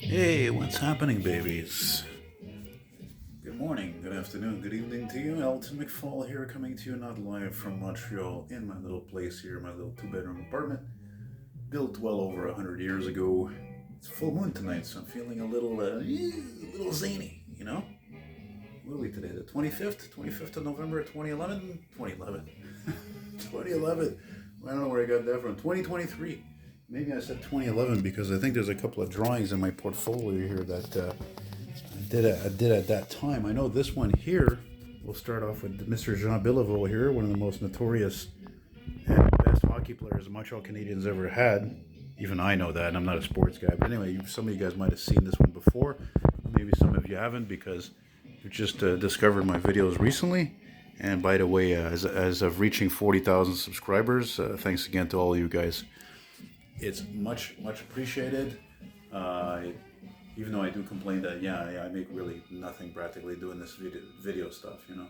Hey, what's happening, babies? Good morning, good afternoon, good evening to you. Elton McFall here, coming to you not live from Montreal in my little place here, my little two-bedroom apartment, built well over 100 years ago. It's full moon tonight, so I'm feeling a little zany, you know? What are we today? The 25th? 25th of November, 2011? 2011. 2011. I don't know where I got that from. 2023. Maybe I said 2011 because I think there's a couple of drawings in my portfolio here that I did at that time. I know this one here. We'll start off with Mr. Jean Beliveau here, one of the most notorious and best hockey players the Montreal Canadiens ever had. Even I know that, and I'm not a sports guy. But anyway, some of you guys might have seen this one before. Maybe some of you haven't because you just discovered my videos recently. And by the way, as of reaching 40,000 subscribers, thanks again to all of you guys. It's much appreciated. Even though I do complain that I make really nothing practically doing this video stuff, you know.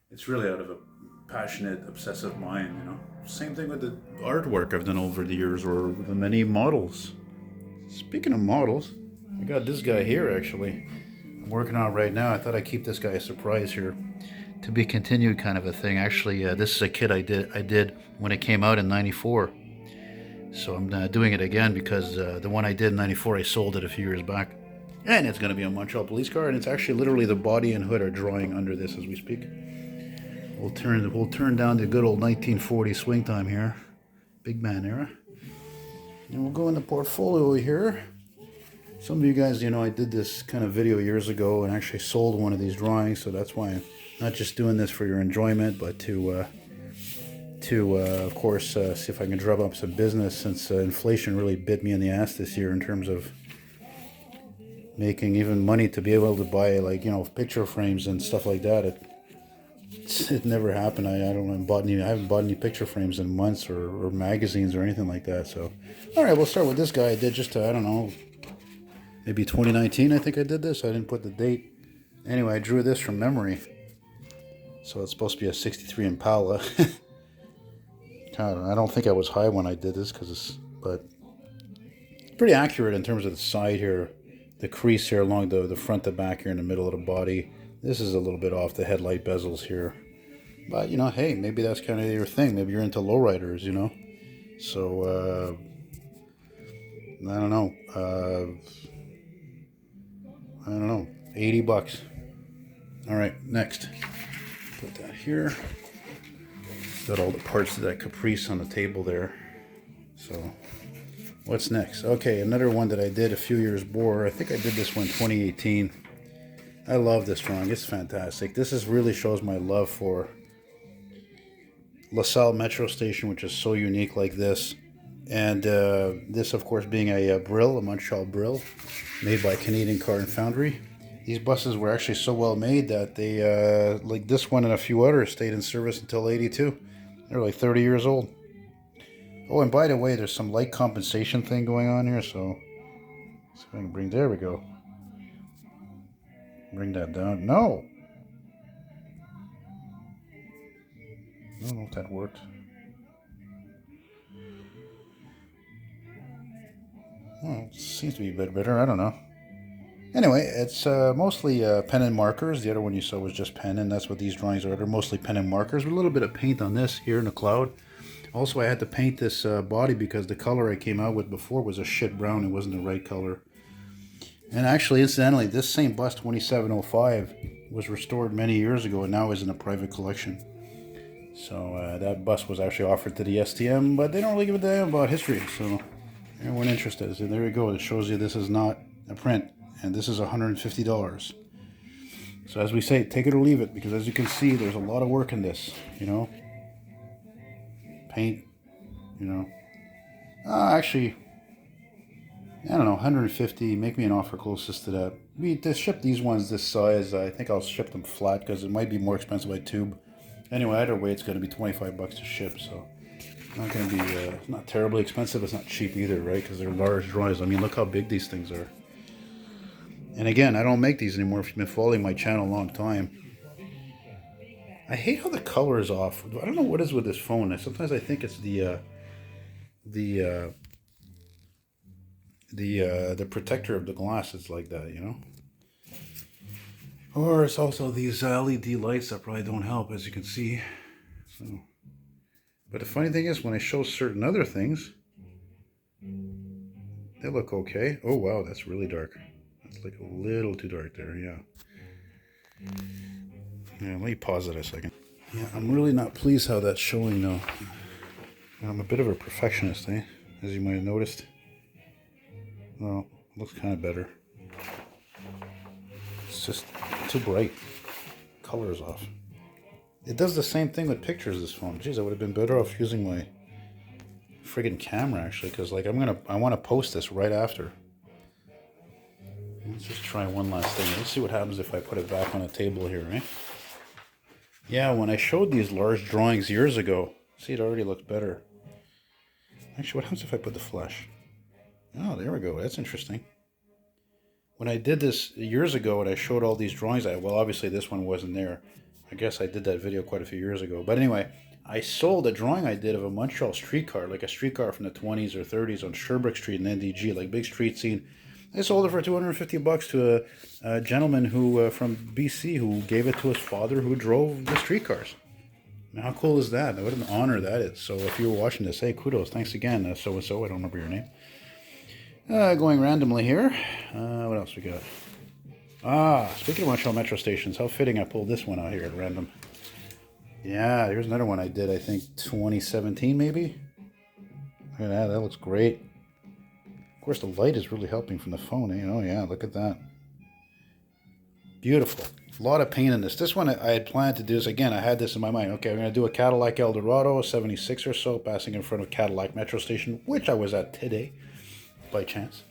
It's really out of a passionate, obsessive mind, you know. Same thing with the artwork I've done over the years, or the many models. Speaking of models, I got this guy here actually. I'm working on it right now. I thought I'd keep this guy a surprise here. To be continued kind of a thing. Actually, this is a kit I did when it came out in '94. So I'm doing it again because the one I did in '94, I sold it a few years back. And it's going to be a Montreal police car, and it's actually literally the body and hood are drawing under this as we speak. We'll turn down the good old 1940 swing time here. Big man era. And we'll go in the portfolio here. Some of you guys, you know, I did this kind of video years ago and actually sold one of these drawings, so that's why I'm not just doing this for your enjoyment, but to of course, see if I can drum up some business, since inflation really bit me in the ass this year in terms of making even money to be able to buy, like, you know, picture frames and stuff like that. It never happened. I haven't bought any picture frames in months, or magazines or anything like that. So, all right, we'll start with this guy. I did just I don't know, maybe 2019. I think I did this. I didn't put the date. Anyway, I drew this from memory. So it's supposed to be a '63 Impala. I don't think I was high when I did this, but pretty accurate in terms of the side here, the crease here along the front to back here in the middle of the body. This is a little bit off the headlight bezels here, but you know, hey, maybe that's kind of your thing. Maybe you're into lowriders, you know. So I don't know. I don't know. $80. All right, next. Put that here. Got all the parts of that Caprice on the table there. So, what's next? Okay, another one that I did a few years before. I think I did this one 2018. I love this drawing. It's fantastic. This really shows my love for LaSalle Metro Station, which is so unique like this. And this, of course, being a Brill, a Munshaw Brill, made by Canadian Car and Foundry. These buses were actually so well made that they, like this one and a few others, stayed in service until '82. They're like 30 years old. Oh, and by the way, there's some light compensation thing going on here, so see if I can there we go. Bring that down. No! I don't know if that worked. Oh, it seems to be a bit better. I don't know. Anyway, it's mostly pen and markers. The other one you saw was just pen, and that's what these drawings are. They're mostly pen and markers with a little bit of paint on this here in the cloud. Also, I had to paint this body because the color I came out with before was a shit brown. It wasn't the right color. And actually, incidentally, this same bus, 2705, was restored many years ago and now is in a private collection. So that bus was actually offered to the STM, but they don't really give a damn about history, so they weren't interested. So there you go. It shows you this is not a print. And this is $150. So as we say, take it or leave it, because as you can see, there's a lot of work in this, you know. Paint, you know. Actually, I don't know, 150. Make me an offer closest to that. To ship these ones this size, I think I'll ship them flat because it might be more expensive by tube. Anyway, either way, it's going to be $25 to ship, so it's not going to be it's not terribly expensive. It's not cheap either, right? Because they're large drawings. I mean, look how big these things are. And again, I don't make these anymore. If you've been following my channel a long time, I hate how the color is off. I don't know what is with this phone. Sometimes I think it's the the protector of the glass is like that, you know. Or it's also these LED lights that probably don't help, as you can see. So, but the funny thing is, when I show certain other things, they look okay. Oh wow, that's really dark. That's like a little too dark there. Yeah. Yeah. Let me pause it a second. Yeah, I'm really not pleased how that's showing though. I'm a bit of a perfectionist, eh? As you might have noticed. Well, it looks kind of better. It's just too bright. Color's off. It does the same thing with pictures, this phone. Jeez, I would have been better off using my friggin' camera, actually, because like I want to post this right after. Let's just try one last thing. Let's see what happens if I put it back on the table here, right? Yeah, when I showed these large drawings years ago, see, it already looks better. Actually, what happens if I put the flash? Oh, there we go. That's interesting. When I did this years ago and I showed all these drawings, well, obviously this one wasn't there. I guess I did that video quite a few years ago. But anyway, I sold a drawing I did of a Montreal streetcar, like a streetcar from the 20s or 30s on Sherbrooke Street in NDG, like big street scene. I sold it for $250 to a gentleman who from BC who gave it to his father who drove the streetcars. Now, how cool is that? What an honor that is. So if you were watching this, hey, kudos. Thanks again, so-and-so. I don't remember your name. Going randomly here. What else we got? Speaking of Montreal metro stations, how fitting I pulled this one out here at random. Yeah, here's another one I did, I think 2017 maybe. Look at that, that looks great. Of course, the light is really helping from the phone. Oh yeah, look at that. Beautiful. A lot of paint in this. This one I had planned to do this again. I had this in my mind. Okay, I'm going to do a Cadillac El Dorado, 76 or so, passing in front of Cadillac metro station, which I was at today, by chance.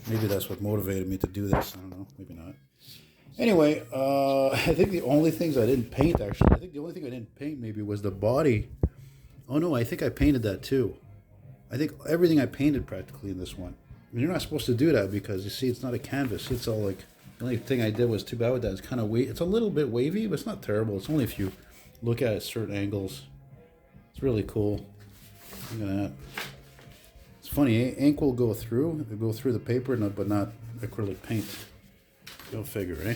Maybe that's what motivated me to do this. I don't know. Maybe not. Anyway, I think the only things I didn't paint, actually, I think the only thing I didn't paint maybe was the body. Oh no, I think I painted that too. I think everything I painted practically in this one. I mean, you're not supposed to do that because you see it's not a canvas. It's all like, the only thing I did was too bad with that. It's kind of it's a little bit wavy, but it's not terrible. It's only if you look at it at certain angles. It's really cool. Look at that. It's funny, ink will go through. It'll go through the paper, but not acrylic paint. Go figure, eh?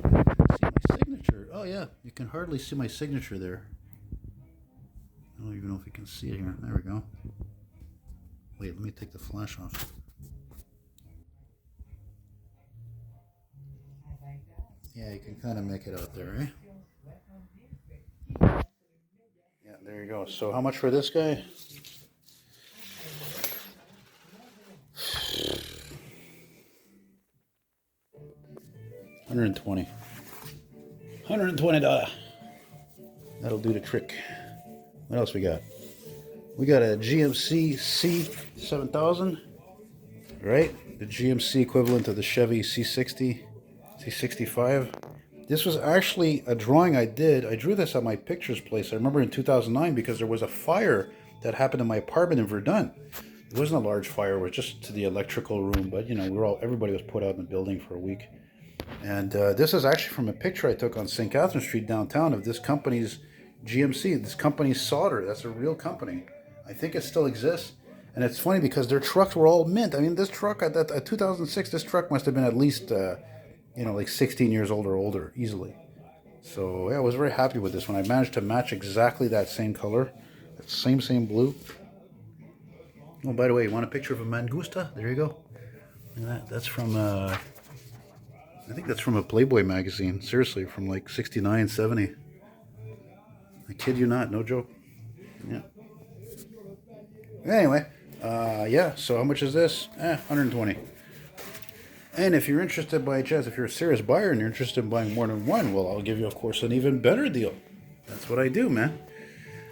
See my signature. Oh yeah, you can hardly see my signature there. I don't even know if you can see it here. There we go. Wait, let me take the flash off. Yeah, you can kind of make it out there, eh? Yeah, there you go. So how much for this guy? $120. $120. That'll do the trick. What else we got? We got a GMC C7000, right? The GMC equivalent of the Chevy C60, C65. This was actually a drawing I did. I drew this at my pictures place. I remember in 2009 because there was a fire that happened in my apartment in Verdun. It wasn't a large fire. It was just to the electrical room. But, you know, everybody was put out in the building for a week. And this is actually from a picture I took on St. Catherine Street downtown of this company's GMC. This company's solder. That's a real company. I think it still exists. And it's funny because their trucks were all mint. I mean, this truck, at 2006, this truck must have been at least, you know, like 16 years old or older, easily. So, yeah, I was very happy with this one. I managed to match exactly that same color. That same blue. Oh, by the way, you want a picture of a Mangusta? There you go. Look at that. That's from, I think that's from a Playboy magazine. Seriously, from like 69, 70. I kid you not, no joke. Yeah. Anyway, yeah, so how much is this? 120. And if you're interested by chance, if you're a serious buyer and you're interested in buying more than one, well, I'll give you, of course, an even better deal. That's what I do, man.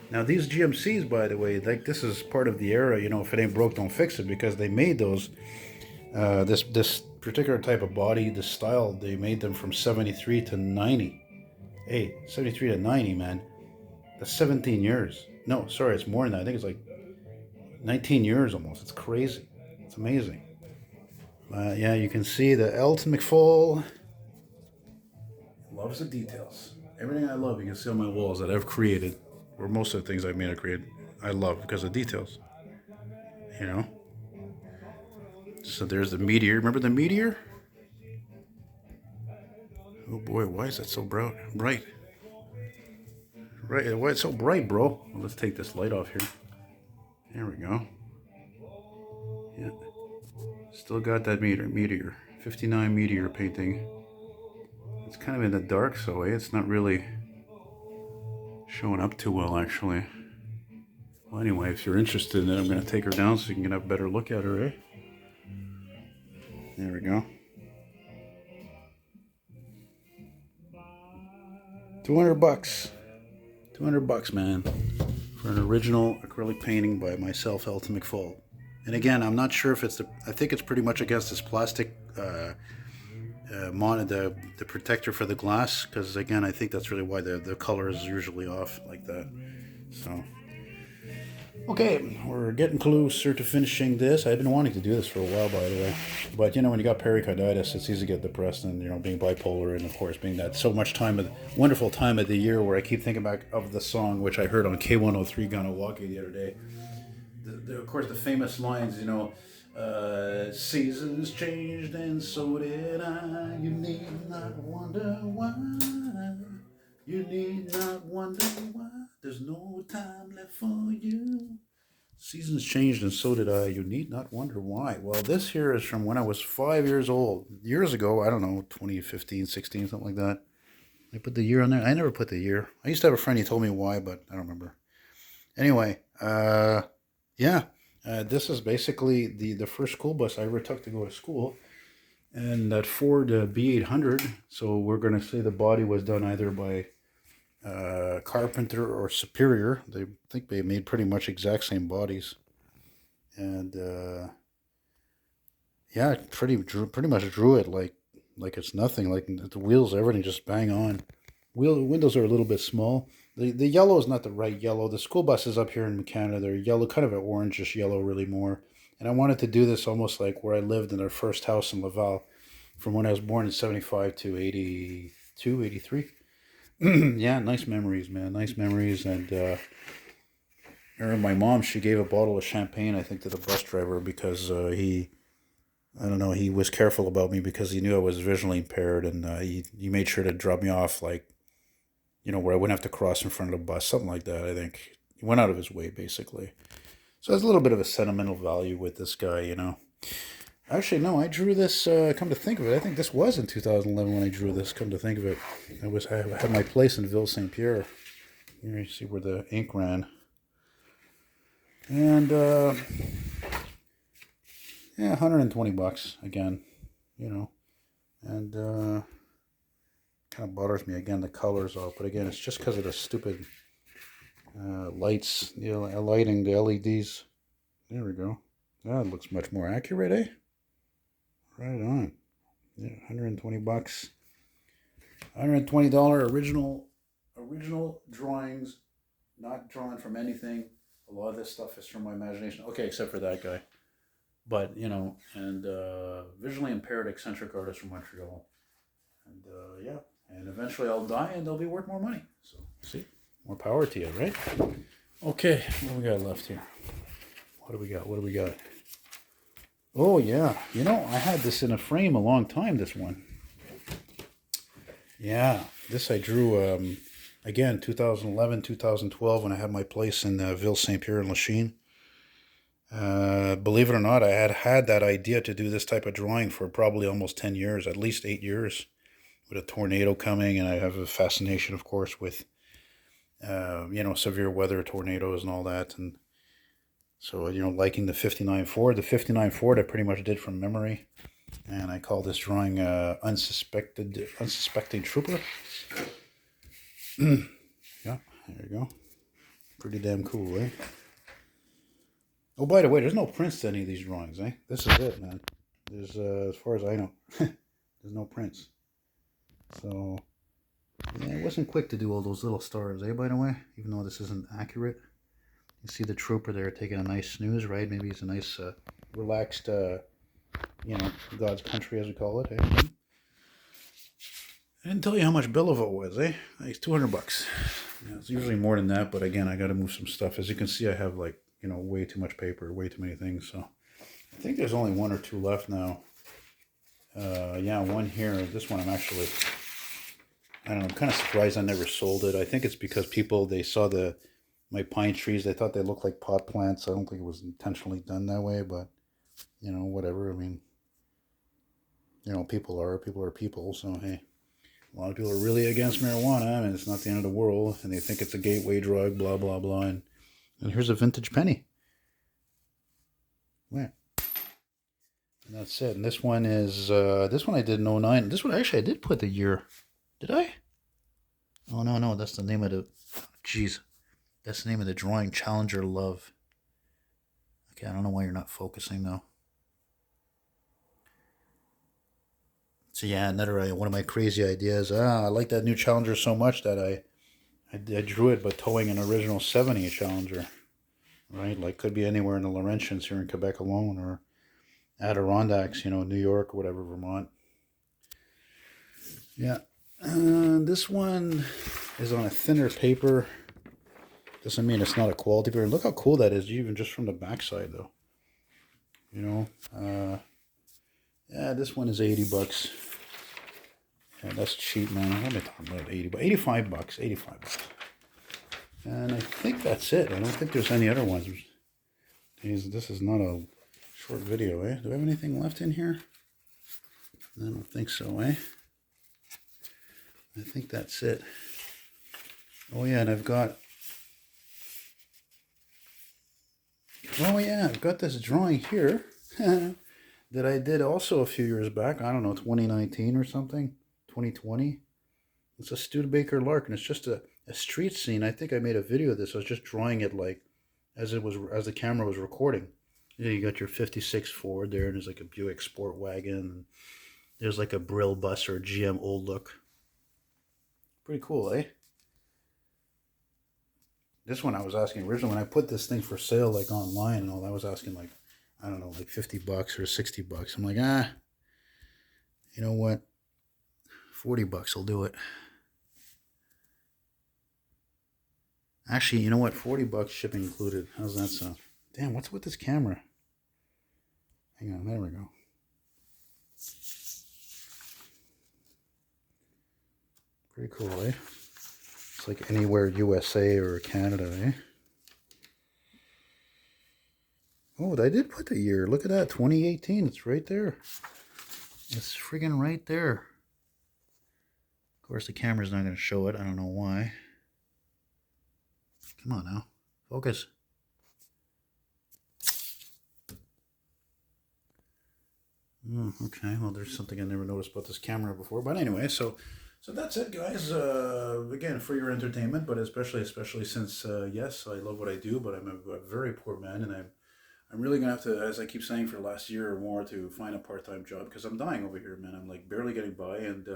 Now, these GMCs, by the way, like this is part of the era, you know, if it ain't broke, don't fix it, because they made those, this particular type of body, this style, they made them from 73 to 90. Hey, 73 to 90, man. That's 17 years. No, sorry, it's more than that. I think it's like 19 years almost. It's crazy. It's amazing. Yeah, you can see the Elton McFall loves the details. Everything I love, you can see on my walls that I've created, or most of the things I've made, I created. I love because of details. You know? So there's the meteor. Remember the meteor? Oh boy, why is that so bright? Right. Why it's so bright, bro? Well, let's take this light off here. There we go. Yeah. Still got that meteor. 59 meteor painting. It's kind of in the dark, so it's not really showing up too well, actually. Well, anyway, if you're interested in it, I'm going to take her down so you can get a better look at her, eh? There we go. 200 bucks. 200 bucks, man, for an original acrylic painting by myself, Elton McFall. And again, I'm not sure if it's I think it's pretty much against this plastic the protector for the glass, because again, I think that's really why the color is usually off like that. So, okay, we're getting closer to finishing this. I've been wanting to do this for a while, by the way. But you know, when you got pericarditis, it's easy to get depressed, and you know, being bipolar, and of course, being that so much wonderful time of the year where I keep thinking back of the song which I heard on K103 Ganawaki the other day. Of course, the famous lines, you know, seasons changed and so did I. You need not wonder why. You need not wonder why. There's no time left for you. Seasons changed and so did I. You need not wonder why. Well, this here is from when I was 5 years old. Years ago, I don't know, 2015, 16, something like that. I put the year on there. I never put the year. I used to have a friend, he told me why, but I don't remember. Anyway, yeah. This is basically the first school bus I ever took to go to school. And that Ford B800, so we're going to say the body was done either by Carpenter or Superior. They think they made pretty much exact same bodies. And yeah, pretty much drew it like it's nothing. Like the wheels, everything just bang on. Windows are a little bit small. The yellow is not the right yellow. The school buses up here in Canada, they're yellow, kind of an orangish yellow, really more. And I wanted to do this almost like where I lived in our first house in Laval, from when I was born in 75 to 82, 83. Yeah, nice memories, man. Nice memories. And I remember my mom, she gave a bottle of champagne, I think, to the bus driver because I don't know, he was careful about me because he knew I was visually impaired, and he made sure to drop me off, like, you know, where I wouldn't have to cross in front of the bus, something like that, I think. He went out of his way, basically. So there's a little bit of a sentimental value with this guy, you know. Actually, no, I drew this, come to think of it, I think this was in 2011 when I drew this, come to think of it. I had my place in Ville St. Pierre. Here you see where the ink ran. And, yeah, 120 bucks, again, you know. And, kind of bothers me, again, the colors off. But again, it's just because of the stupid lights, you know, lighting, the LEDs. There we go. That looks much more accurate, eh? Right on. Yeah, 120 bucks. $120 original drawings, not drawn from anything. A lot of this stuff is from my imagination. Okay, except for that guy. But, you know, and visually impaired eccentric artist from Montreal. And, yeah. And eventually I'll die and they'll be worth more money. So, see? More power to you, right? Okay, what do we got left here? What do we got? Oh, yeah. You know, I had this in a frame a long time, this one. Yeah, this I drew, again, 2011, 2012, when I had my place in Ville St. Pierre in Lachine. Believe it or not, I had that idea to do this type of drawing for probably almost 10 years, at least 8 years. With a tornado coming, and I have a fascination, of course, with, you know, severe weather, tornadoes and all that. And so, you know, liking the 59 Ford. The 59 Ford I pretty much did from memory. And I call this drawing Unsuspected Trooper. Yeah, there you go. Pretty damn cool, eh? Oh, by the way, there's no prints to any of these drawings, eh? This is it, man. There's, as far as I know, there's no prints. So, yeah, it wasn't quick to do all those little stars, eh, by the way? Even though this isn't accurate. You see the trooper there taking a nice snooze, right? Maybe he's a nice, relaxed, you know, God's country, as we call it, eh? I didn't tell you how much Belleville was, eh? It's 200 bucks. Yeah, it's usually more than that, but again, I got to move some stuff. As you can see, I have like, way too much paper, way too many things. So I think there's only one or two left now. Yeah, one here. This one I don't know, I'm kind of surprised I never sold it. I think it's because people, they saw my pine trees, they thought they looked like pot plants. I don't think it was intentionally done that way, but, whatever. I mean, people are people, so hey. A lot of people are really against marijuana. I mean, it's not the end of the world, and they think it's a gateway drug, blah, blah, blah. And here's a vintage penny. Yeah. And that's it. And this one is, this one I did in 09. This one, actually, I did put the year. Did I? Oh, no, that's the name of the, jeez. That's the name of the drawing, Challenger Love. Okay, I don't know why you're not focusing, though. So yeah, another one of my crazy ideas. I like that new Challenger so much that I drew it by towing an original 70 Challenger. Right, like could be anywhere in the Laurentians here in Quebec alone, or Adirondacks, New York or whatever, Vermont. Yeah, this one is on a thinner paper. Doesn't mean it's not a quality paper. Look how cool that is, even just from the backside, though. Yeah, this one is 80 bucks. Yeah, that's cheap, man. What am I talking about? 80 bucks, 85 bucks, 85 bucks. And I think that's it. I don't think there's any other ones. This is not a short video, eh? Do I have anything left in here? I don't think so, eh? I think that's it. Oh yeah, and I've got this drawing here that I did also a few years back. I don't know, 2019 or something, 2020. It's a Studbaker Lark, and it's just a street scene. I think I made a video of this. I was just drawing it like as the camera was recording. You got your 56 Ford there, and there's like a Buick Sport Wagon. And there's like a Brill bus or a GM Old Look. Pretty cool, eh? This one I was asking originally when I put this thing for sale like online and all. I was asking like, I don't know, like 50 bucks or 60 bucks. I'm like, you know what? 40 bucks will do it. Actually, you know what? 40 bucks shipping included. How's that sound? Damn, what's with this camera? Hang on, there we go. Pretty cool, eh? It's like anywhere USA or Canada, eh? Oh, I did put the year. Look at that, 2018. It's right there. It's friggin' right there. Of course, the camera's not going to show it. I don't know why. Come on now. Focus. Okay, well, there's something I never noticed about this camera before. But anyway, so that's it, guys. Again, for your entertainment, but especially since, yes, I love what I do, but I'm a very poor man, and I'm really going to have to, as I keep saying for the last year or more, to find a part-time job, because I'm dying over here, man. I'm like barely getting by, and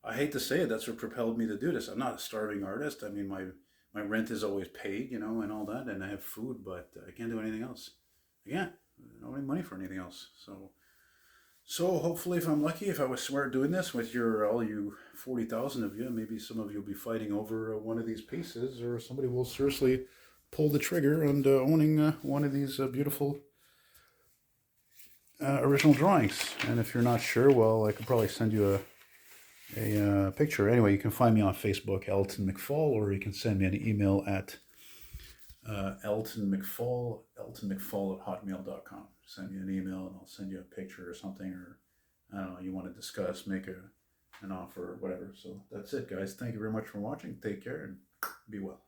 I hate to say it, that's what propelled me to do this. I'm not a starving artist. I mean, my rent is always paid, and all that, and I have food, but I can't do anything else. Again, I don't have any money for anything else, So hopefully, if I'm lucky, if I was smart doing this with all you 40,000 of you, maybe some of you will be fighting over one of these pieces, or somebody will seriously pull the trigger on owning one of these beautiful original drawings. And if you're not sure, well, I could probably send you a picture. Anyway, you can find me on Facebook, Elton McFall, or you can send me an email at eltonmcfall @hotmail.com. Send me an email and I'll send you a picture or something, or I don't know, you want to discuss, make an offer or whatever. So that's it, guys. Thank you very much for watching. Take care and be well.